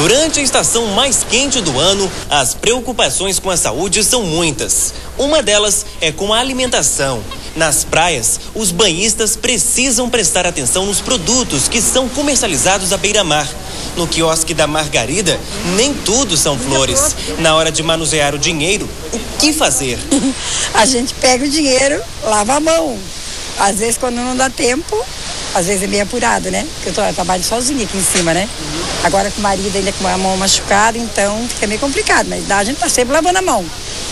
Durante a estação mais quente do ano, as preocupações com a saúde são muitas. Uma delas é com a alimentação. Nas praias, os banhistas precisam prestar atenção nos produtos que são comercializados à beira-mar. No quiosque da Margarida, nem tudo são flores. Na hora de manusear o dinheiro, o que fazer? A gente pega o dinheiro, lava a mão. Às vezes, quando não dá tempo, às vezes é meio apurado, né? Porque eu trabalho sozinha aqui em cima, né? Agora com o marido ainda com a mão machucada, então fica meio complicado. Mas a gente tá sempre lavando a mão.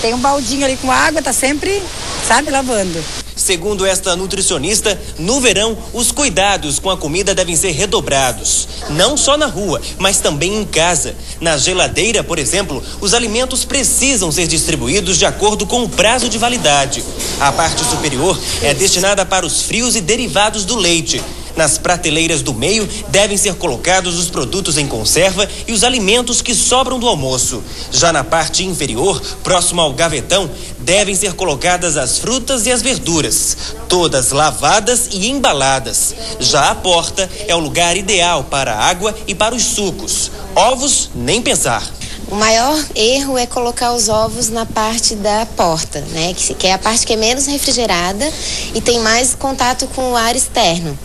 Tem um baldinho ali com água, tá sempre, sabe, lavando. Segundo esta nutricionista, no verão, os cuidados com a comida devem ser redobrados. Não só na rua, mas também em casa. Na geladeira, por exemplo, os alimentos precisam ser distribuídos de acordo com o prazo de validade. A parte superior é destinada para os frios e derivados do leite. Nas prateleiras do meio devem ser colocados os produtos em conserva e os alimentos que sobram do almoço. Já na parte inferior, próximo ao gavetão, devem ser colocadas as frutas e as verduras, todas lavadas e embaladas. Já a porta é o lugar ideal para a água e para os sucos. Ovos, nem pensar. O maior erro é colocar os ovos na parte da porta, né? Que é a parte que é menos refrigerada e tem mais contato com o ar externo.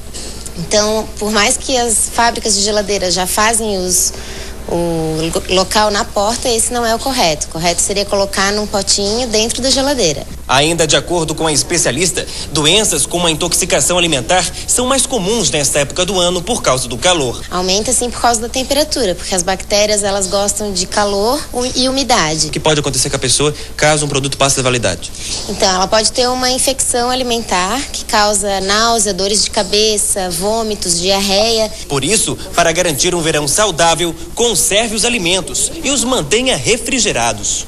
Então, por mais que as fábricas de geladeira já fazem o local na porta, esse não é o correto. O correto seria colocar num potinho dentro da geladeira. Ainda de acordo com a especialista, doenças como a intoxicação alimentar são mais comuns nesta época do ano por causa do calor. Aumenta sim por causa da temperatura, porque as bactérias elas gostam de calor e umidade. O que pode acontecer com a pessoa caso um produto passe da validade? Então, ela pode ter uma infecção alimentar que causa náusea, dores de cabeça, vômitos, diarreia. Por isso, para garantir um verão saudável, conserve os alimentos e os mantenha refrigerados.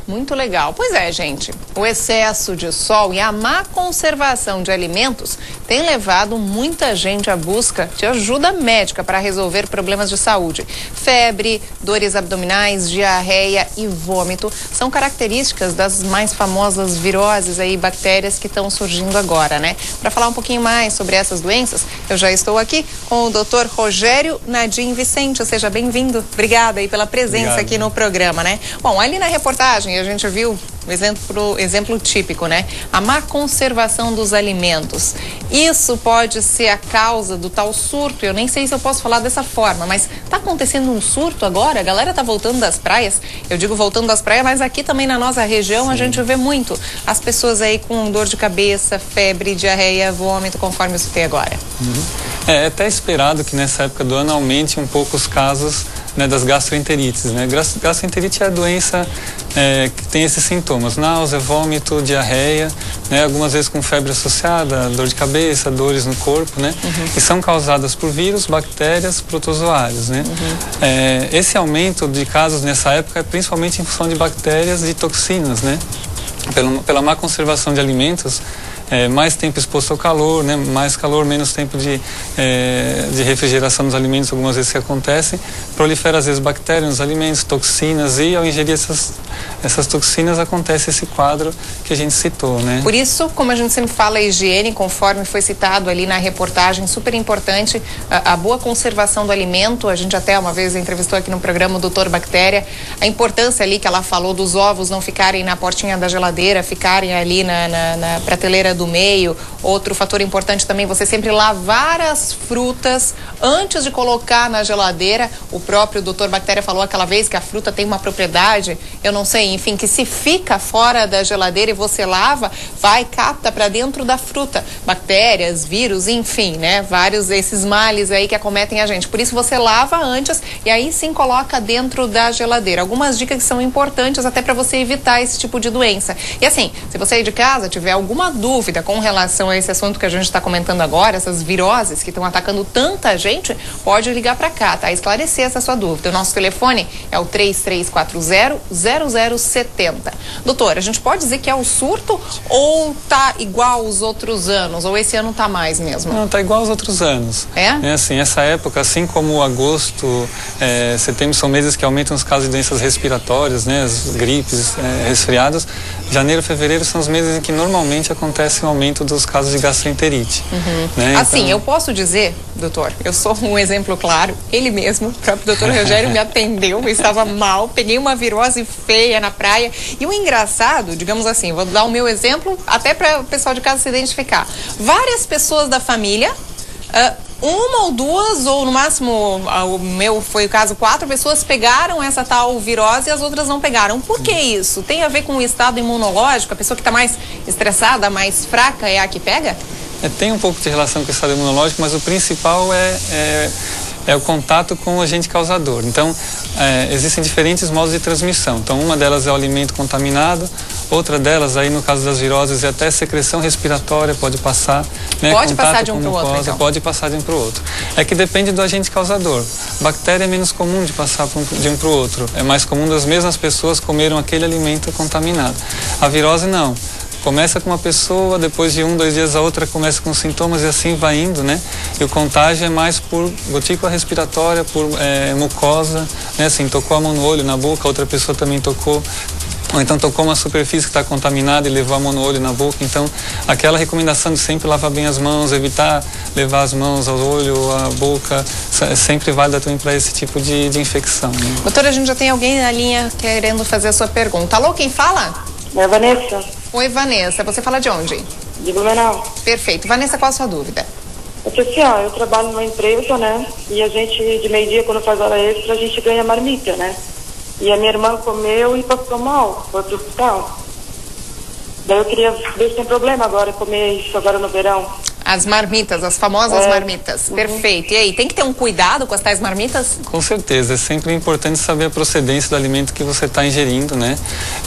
Muito legal. Pois é, gente. O excesso de sol e a má conservação de alimentos tem levado muita gente à busca de ajuda médica para resolver problemas de saúde. Febre, dores abdominais, diarreia e vômito são características das mais famosas viroses aí, bactérias que estão surgindo agora, né? Para falar um pouquinho mais sobre essas doenças, eu já estou aqui com o Dr. Rogério Nadim Vicente. Seja bem-vindo. Obrigada aí pela presença aqui no programa, né? Bom, ali na reportagem a gente viu o exemplo típico, né? A má conservação dos alimentos. Isso pode ser a causa do tal surto. Eu nem sei se eu posso falar dessa forma, mas tá acontecendo um surto agora? A galera tá voltando das praias. Eu digo voltando das praias, mas aqui também na nossa região a gente vê muito as pessoas aí com dor de cabeça, febre, diarreia, vômito, conforme eu citei agora. É até esperado que nessa época do ano aumente um pouco os casos, né, das gastroenterites, né? Gastroenterite é a doença que tem esses sintomas: náusea, vômito, diarreia, né? Algumas vezes com febre associada, dor de cabeça, dores no corpo, né? Que são causadas por vírus, bactérias, protozoários, né? Esse aumento de casos nessa época é principalmente em função de bactérias e toxinas, né? Pela má conservação de alimentos, mais tempo exposto ao calor, né? Mais calor, menos tempo de refrigeração dos alimentos, algumas vezes que acontece, prolifera às vezes bactérias nos alimentos, toxinas, e ao ingerir essas toxinas acontece esse quadro que a gente citou, né? Por isso, como a gente sempre fala, a higiene, conforme foi citado ali na reportagem, super importante, a boa conservação do alimento. A gente até uma vez entrevistou aqui no programa o Dr. Bactéria, a importância ali que ela falou dos ovos não ficarem na portinha da geladeira, ficarem ali na prateleira do meio. Outro fator importante também, você sempre lavar as frutas antes de colocar na geladeira. O próprio Dr. Bactéria falou aquela vez que a fruta tem uma propriedade, eu não sei, enfim, que se fica fora da geladeira e você lava, capta para dentro da fruta bactérias, vírus, enfim, né? Vários esses males aí que acometem a gente. Por isso você lava antes e aí sim coloca dentro da geladeira. Algumas dicas que são importantes até para você evitar esse tipo de doença. E assim, se você aí de casa tiver alguma dúvida com relação a esse assunto que a gente está comentando agora, essas viroses que estão atacando tanta gente, pode ligar para cá, tá? Esclarecer essa sua dúvida. O nosso telefone é o 3340-0070. Doutor, a gente pode dizer que é o surto ou tá igual aos outros anos? Ou esse ano tá mais mesmo? Não, tá igual aos outros anos. É assim, essa época, assim como agosto, setembro, são meses que aumentam os casos de doenças respiratórias, né? As gripes, resfriados. Janeiro e fevereiro são os meses em que normalmente acontece acontece um aumento dos casos de gastroenterite. Né? Assim, então... eu posso dizer, doutor, eu sou um exemplo claro, ele mesmo, o próprio doutor Rogério me atendeu, eu estava mal, peguei uma virose feia na praia, e o engraçado, digamos assim, vou dar o meu exemplo, até para o pessoal de casa se identificar, várias pessoas da família, uma ou duas, ou no máximo, o meu foi o caso, 4 pessoas pegaram essa tal virose e as outras não pegaram. Por que isso? Tem a ver com o estado imunológico? A pessoa que está mais estressada, mais fraca é a que pega? Tem um pouco de relação com o estado imunológico, mas o principal é o contato com o agente causador. Então, existem diferentes modos de transmissão. Então, uma delas é o alimento contaminado, outra delas, aí no caso das viroses, é até secreção respiratória, pode passar. Né? Pode Contato passar de um para o outro, então? Pode passar de um para o outro. É que depende do agente causador. Bactéria é menos comum de passar de um para o outro. É mais comum das mesmas pessoas comeram aquele alimento contaminado. A virose, não. Começa com uma pessoa, depois de 1, 2 dias a outra começa com sintomas e assim vai indo, né? E o contágio é mais por gotícula respiratória, por mucosa, né? Assim, tocou a mão no olho, na boca, outra pessoa também tocou. Ou então tocou uma superfície que está contaminada e levou a mão no olho, na boca. Então, aquela recomendação de sempre lavar bem as mãos, evitar levar as mãos ao olho, à boca, é sempre válida também para esse tipo de infecção. Né? Doutora, a gente já tem alguém na linha querendo fazer a sua pergunta. Alô, quem fala? É a Vanessa. Oi, Vanessa. Você fala de onde? De Blumenau. Perfeito. Vanessa, qual a sua dúvida? Porque assim, ó, eu trabalho numa empresa, né? E a gente, de meio-dia, quando faz hora extra, a gente ganha marmita, né? E a minha irmã comeu e passou mal, foi pro hospital. Daí eu queria ver se tem problema agora comer isso agora no verão. As marmitas, as famosas marmitas. Perfeito. E aí, tem que ter um cuidado com as tais marmitas? Com certeza, é sempre importante saber a procedência do alimento que você está ingerindo, né?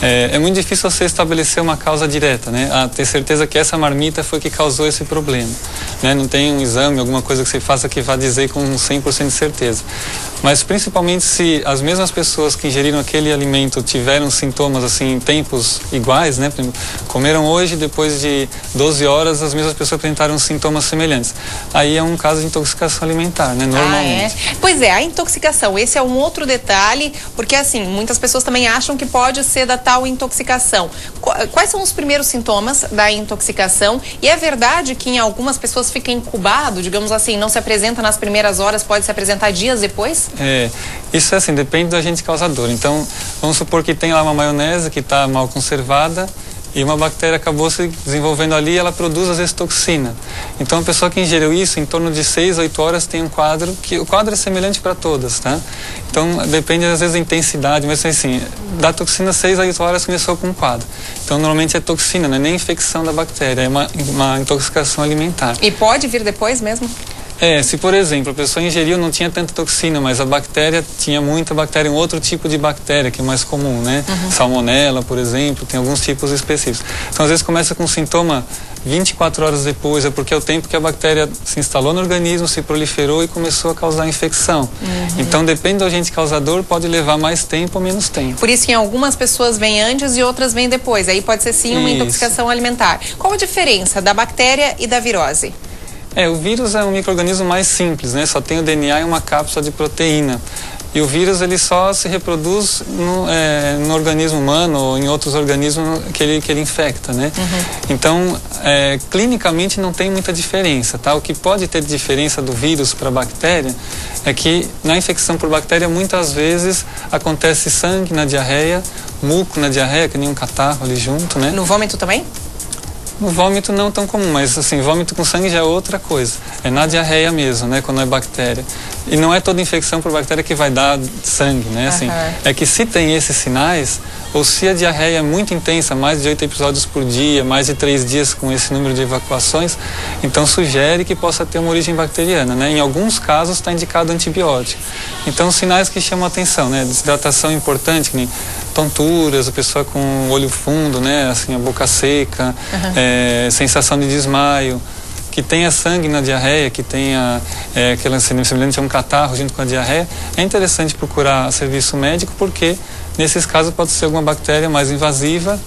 É muito difícil você estabelecer uma causa direta, né? Ter certeza que essa marmita foi que causou esse problema, né? Não tem um exame, alguma coisa que você faça que vá dizer com 100% de certeza. Mas principalmente se as mesmas pessoas que ingeriram aquele alimento tiveram sintomas assim em tempos iguais, né? Comeram hoje, depois de 12 horas, as mesmas pessoas apresentaram sintomas semelhantes. Aí é um caso de intoxicação alimentar, né? Normalmente. Pois é, a intoxicação, esse é um outro detalhe, porque assim, muitas pessoas também acham que pode ser da tal intoxicação. Quais são os primeiros sintomas da intoxicação? E é verdade que em algumas pessoas fica incubado, digamos assim, não se apresenta nas primeiras horas, pode se apresentar dias depois? Isso é assim, depende do agente causador. Então, vamos supor que tem lá uma maionese que está mal conservada e uma bactéria acabou se desenvolvendo ali e ela produz, às vezes, toxina. Então, a pessoa que ingeriu isso, em torno de 6 a 8 horas, tem um quadro, que o quadro é semelhante para todas, tá? Então, depende, às vezes, da intensidade, mas assim, da toxina 6 a 8 horas começou com um quadro. Então, normalmente é toxina, não é nem infecção da bactéria, é uma intoxicação alimentar. E pode vir depois mesmo? Se por exemplo a pessoa ingeriu, não tinha tanta toxina, mas a bactéria tinha muita bactéria, um outro tipo de bactéria que é mais comum, né? Salmonella, por exemplo, tem alguns tipos específicos. Então às vezes começa com sintoma 24 horas depois, é porque é o tempo que a bactéria se instalou no organismo, se proliferou e começou a causar infecção. Então depende do agente causador, pode levar mais tempo ou menos tempo. Por isso que em algumas pessoas vêm antes e outras vêm depois, aí pode ser sim uma intoxicação alimentar. Qual a diferença da bactéria e da virose? O vírus é um micro-organismo mais simples, né? Só tem o DNA e uma cápsula de proteína. E o vírus ele só se reproduz no organismo humano ou em outros organismos que ele infecta, né? Então, clinicamente não tem muita diferença, tá? O que pode ter diferença do vírus para a bactéria é que na infecção por bactéria muitas vezes acontece sangue na diarreia, muco na diarreia, que nem um catarro ali junto, né? No vômito também? No vômito não tão comum, mas assim, vômito com sangue já é outra coisa. É na diarreia mesmo, né, quando é bactéria. E não é toda infecção por bactéria que vai dar sangue, né, assim. É que se tem esses sinais, ou se a diarreia é muito intensa, mais de 8 episódios por dia, mais de 3 dias com esse número de evacuações, então sugere que possa ter uma origem bacteriana, né. Em alguns casos está indicado antibiótico. Então sinais que chamam a atenção, né, desidratação importante, que nem tonturas, a pessoa com o olho fundo, né, assim, a boca seca, sensação de desmaio, que tenha sangue na diarreia, que tenha aquela semelhante a um catarro junto com a diarreia, é interessante procurar serviço médico porque nesses casos pode ser alguma bactéria mais invasiva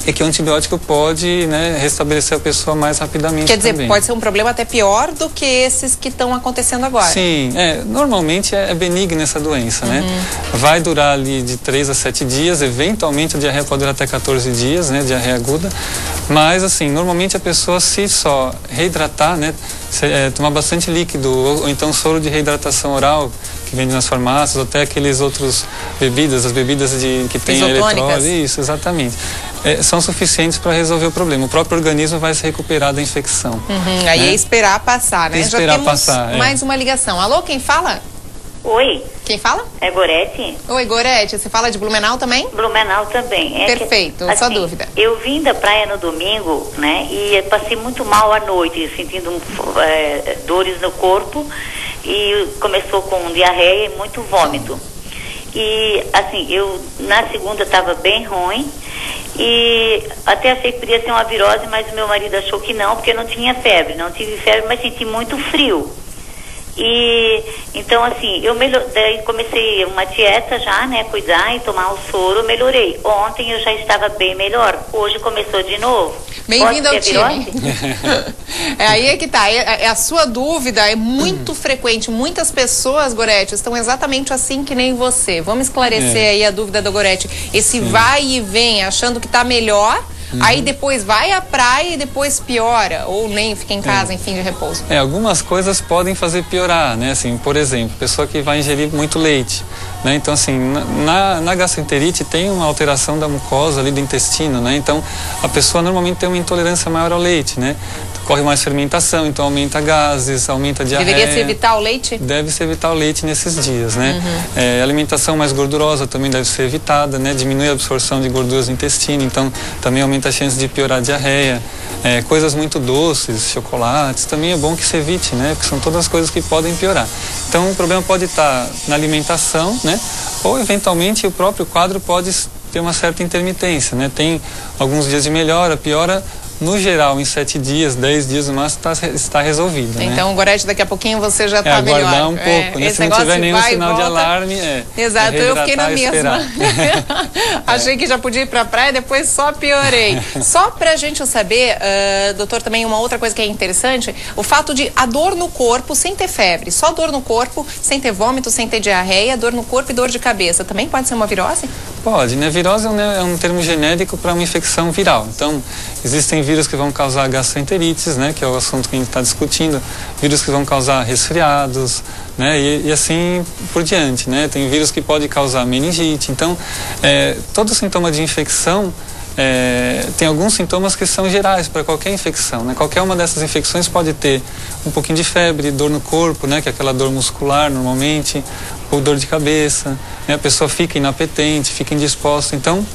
é que o antibiótico pode, né, restabelecer a pessoa mais rapidamente. Quer dizer, também. Pode ser um problema até pior do que esses que estão acontecendo agora. Sim, normalmente é benigna essa doença, né? Vai durar ali de 3 a 7 dias, eventualmente a diarreia pode durar até 14 dias, né, diarreia aguda, mas assim, normalmente a pessoa se só reidratar, né, tomar bastante líquido, ou então soro de reidratação oral, que vende nas farmácias, ou até aqueles outros as bebidas que tem eletrólise, isso, exatamente. São suficientes para resolver o problema. O próprio organismo vai se recuperar da infecção. Aí é esperar passar, né? Esperar já temos passar, mais uma ligação. Alô, quem fala? Oi. Quem fala? É Gorete? Oi, Gorete. Você fala de Blumenau também? Blumenau também. Perfeito, assim, sua dúvida. Eu vim da praia no domingo, né? E passei muito mal à noite, sentindo dores no corpo. E começou com diarreia e muito vômito. E, assim, eu na segunda estava bem ruim. E até achei que podia ser uma virose, mas o meu marido achou que não, porque eu não tinha febre. Não tive febre, mas senti muito frio. E então assim, daí comecei uma dieta já, né, cuidar e tomar o soro, melhorei. Ontem eu já estava bem melhor, hoje começou de novo. Bem-vindo ao time. Aí é que tá, a sua dúvida é muito frequente. Muitas pessoas, Gorete, estão exatamente assim que nem você. Vamos esclarecer aí a dúvida da Gorete. Esse vai e vem, achando que tá melhor, aí depois vai à praia e depois piora, ou nem fica em casa, enfim, de repouso. Algumas coisas podem fazer piorar, né? Assim, por exemplo, pessoa que vai ingerir muito leite, né? Então, assim, na gastroenterite tem uma alteração da mucosa ali do intestino, né? Então, a pessoa normalmente tem uma intolerância maior ao leite, né? Corre mais fermentação, então aumenta gases, aumenta a diarreia. Deveria se evitar o leite? Deve-se evitar o leite nesses dias, né? Alimentação mais gordurosa também deve ser evitada, né? Diminui a absorção de gorduras no intestino, então também aumenta a chance de piorar a diarreia. Coisas muito doces, chocolates, também é bom que se evite, né? Porque são todas coisas que podem piorar. Então o problema pode estar na alimentação, né? Ou eventualmente o próprio quadro pode ter uma certa intermitência, né? Tem alguns dias de melhora, piora. No geral, em 7 dias, 10 dias no máximo, está resolvido. Então, Gorete, daqui a pouquinho você já está melhor. Aguardar um pouco, né? Se não tiver nenhum sinal de alarme, Exato, eu fiquei na mesma. Achei que já podia ir para a praia, depois só piorei. Só para a gente saber, doutor, também uma outra coisa que é interessante, o fato de a dor no corpo sem ter febre, só dor no corpo, sem ter vômito, sem ter diarreia, dor no corpo e dor de cabeça, também pode ser uma virose? Pode, né? Virose é um termo genérico para uma infecção viral. Então, existem vírus que vão causar gastroenterites, né, que é o assunto que a gente está discutindo, vírus que vão causar resfriados, né, e assim por diante, né. Tem vírus que pode causar meningite. Então, todo sintoma de infecção tem alguns sintomas que são gerais para qualquer infecção, né. Qualquer uma dessas infecções pode ter um pouquinho de febre, dor no corpo, né, que é aquela dor muscular normalmente, ou dor de cabeça, né, a pessoa fica inapetente, fica indisposta. Então,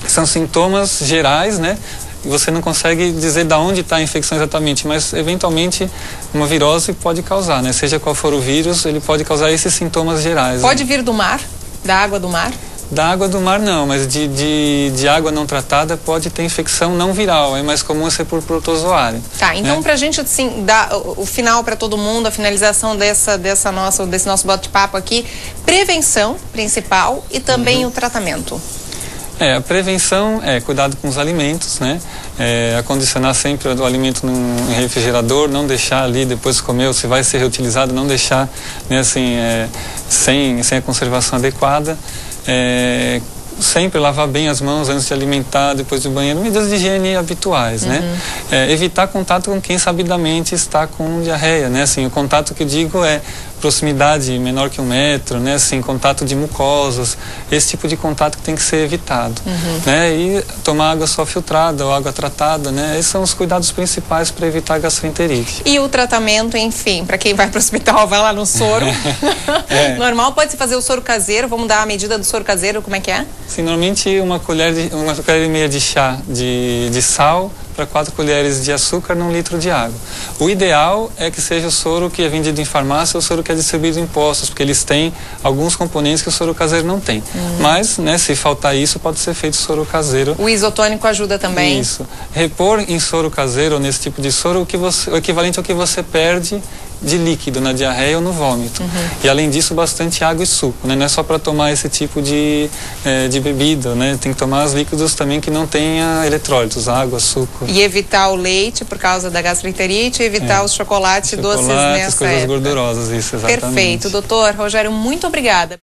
são sintomas gerais, né. Você não consegue dizer de onde está a infecção exatamente, mas eventualmente uma virose pode causar, né? Seja qual for o vírus, ele pode causar esses sintomas gerais. Pode vir do mar? Da água do mar? Da água do mar não, mas de água não tratada pode ter infecção não viral, é mais comum ser por protozoário. Tá, então pra gente assim, dar o final para todo mundo, a finalização desse nosso bate-papo aqui, prevenção principal e também o tratamento. A prevenção é cuidado com os alimentos, né? Acondicionar sempre o alimento num refrigerador, não deixar ali depois de comer, ou se vai ser reutilizado, não deixar, né, assim, sem a conservação adequada. Sempre lavar bem as mãos antes de alimentar, depois do banheiro, medidas de higiene habituais, né? Evitar contato com quem sabidamente está com diarreia, né? Assim, o contato que eu digo é proximidade menor que 1 metro, né? Assim, contato de mucosas, esse tipo de contato que tem que ser evitado, né? E tomar água só filtrada ou água tratada, né? Esses são os cuidados principais para evitar a gastroenterite. E o tratamento, enfim, para quem vai para o hospital, vai lá no soro. Normal, pode-se fazer o soro caseiro, vamos dar a medida do soro caseiro, como é que é? Sim, normalmente uma colher e meia de chá de sal para 4 colheres de açúcar num litro de água. O ideal é que seja o soro que é vendido em farmácia ou o soro que é distribuído em postos, porque eles têm alguns componentes que o soro caseiro não tem. Mas, né, se faltar isso, pode ser feito soro caseiro. O isotônico ajuda também? Isso. Repor em soro caseiro, ou nesse tipo de soro, o equivalente ao que você perde de líquido na diarreia ou no vômito. E além disso, bastante água e suco, né? Não é só para tomar esse tipo de bebida, né? Tem que tomar os líquidos também que não tenha eletrólitos, água, suco. E evitar o leite por causa da gastroenterite, evitar os chocolates e doces nessa coisas época. gordurosas, isso, exatamente. Perfeito. Doutor Rogério, muito obrigada.